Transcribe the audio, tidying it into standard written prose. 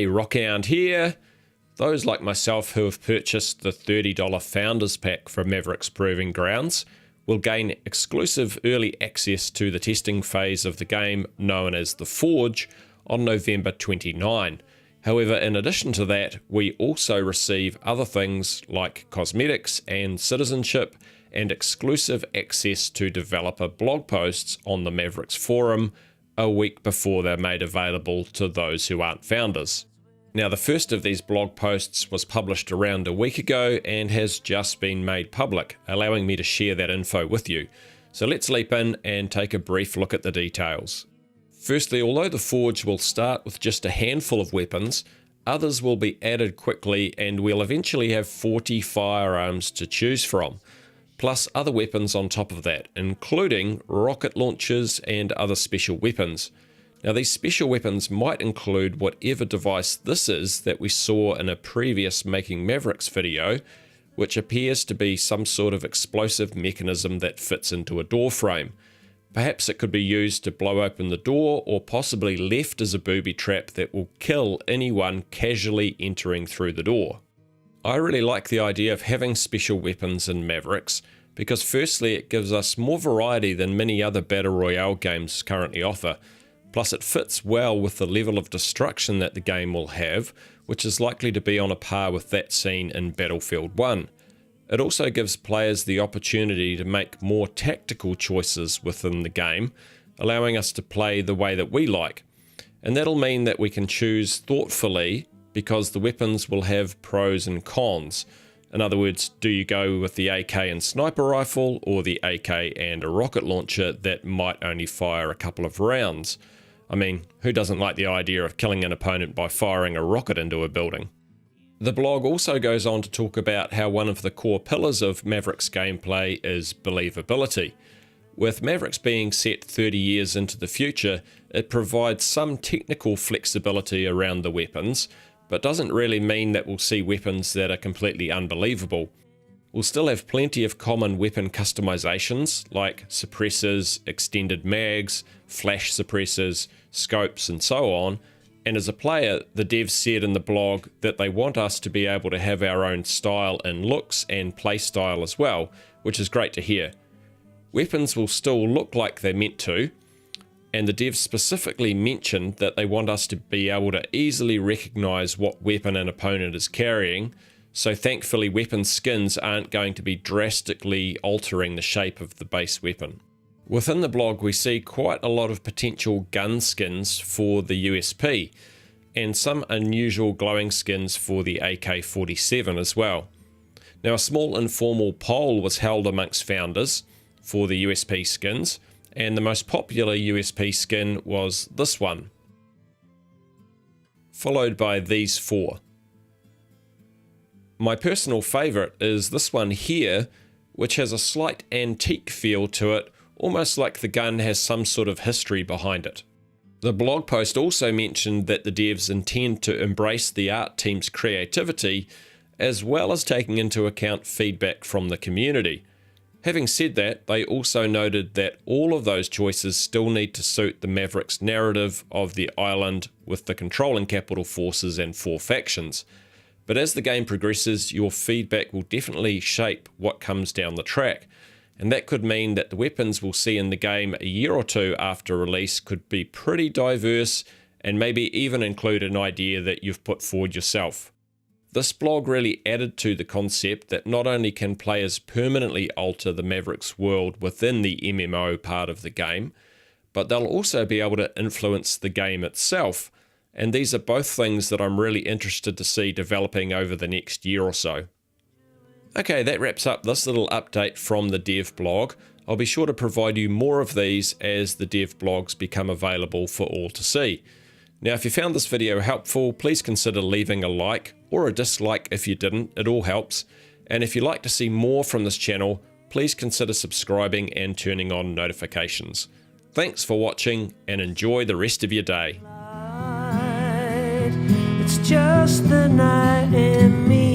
Hey, Rockhound here. Those like myself who have purchased the $30 Founders Pack from Mavericks Proving Grounds will gain exclusive early access to the testing phase of the game known as the Forge on November 29. However, in addition to that, we also receive other things like cosmetics and citizenship and exclusive access to developer blog posts on the Mavericks Forum a week before they're made available to those who aren't founders. Now, the first of these blog posts was published around a week ago and has just been made public, allowing me to share that info with you. So let's leap in and take a brief look at the details. Firstly, although the Forge will start with just a handful of weapons, others will be added quickly and we'll eventually have 40 firearms to choose from, plus other weapons on top of that, including rocket launchers and other special weapons. Now, these special weapons might include whatever device this is that we saw in a previous Making Mavericks video, which appears to be some sort of explosive mechanism that fits into a door frame. Perhaps it could be used to blow open the door, or possibly left as a booby trap that will kill anyone casually entering through the door. I really like the idea of having special weapons in Mavericks, because firstly it gives us more variety than many other Battle Royale games currently offer. Plus it fits well with the level of destruction that the game will have, which is likely to be on a par with that seen in Battlefield 1. It also gives players the opportunity to make more tactical choices within the game, allowing us to play the way that we like. And that'll mean that we can choose thoughtfully, because the weapons will have pros and cons. In other words, do you go with the AK and sniper rifle, or the AK and a rocket launcher that might only fire a couple of rounds? I mean, who doesn't like the idea of killing an opponent by firing a rocket into a building? The blog also goes on to talk about how one of the core pillars of Mavericks gameplay is believability. With Mavericks being set 30 years into the future, it provides some technical flexibility around the weapons, but doesn't really mean that we'll see weapons that are completely unbelievable. We'll still have plenty of common weapon customizations like suppressors, extended mags, flash suppressors, scopes and so on, and as a player, the devs said in the blog that they want us to be able to have our own style in looks and play style as well, which is great to hear. Weapons will still look like they're meant to, and the devs specifically mentioned that they want us to be able to easily recognize what weapon an opponent is carrying, so thankfully weapon skins aren't going to be drastically altering the shape of the base weapon. Within the blog we see quite a lot of potential gun skins for the USP, and some unusual glowing skins for the AK47 as well. Now, a small informal poll was held amongst founders for the USP skins, and the most popular USP skin was this one, followed by these four. My personal favourite is this one here, which has a slight antique feel to it, almost like the gun has some sort of history behind it. The blog post also mentioned that the devs intend to embrace the art team's creativity, as well as taking into account feedback from the community. Having said that, they also noted that all of those choices still need to suit the Mavericks narrative of the island with the controlling capital forces and 4 factions. But as the game progresses, your feedback will definitely shape what comes down the track. And that could mean that the weapons we'll see in the game a year or two after release could be pretty diverse, and maybe even include an idea that you've put forward yourself. This blog really added to the concept that not only can players permanently alter the Mavericks world within the MMO part of the game, but they'll also be able to influence the game itself, and these are both things that I'm really interested to see developing over the next year or so. Okay, that wraps up this little update from the dev blog. I'll be sure to provide you more of these as the dev blogs become available for all to see. Now, if you found this video helpful, please consider leaving a like or a dislike if you didn't, it all helps. And if you'd like to see more from this channel, please consider subscribing and turning on notifications. Thanks for watching and enjoy the rest of your day. It's just the night and me.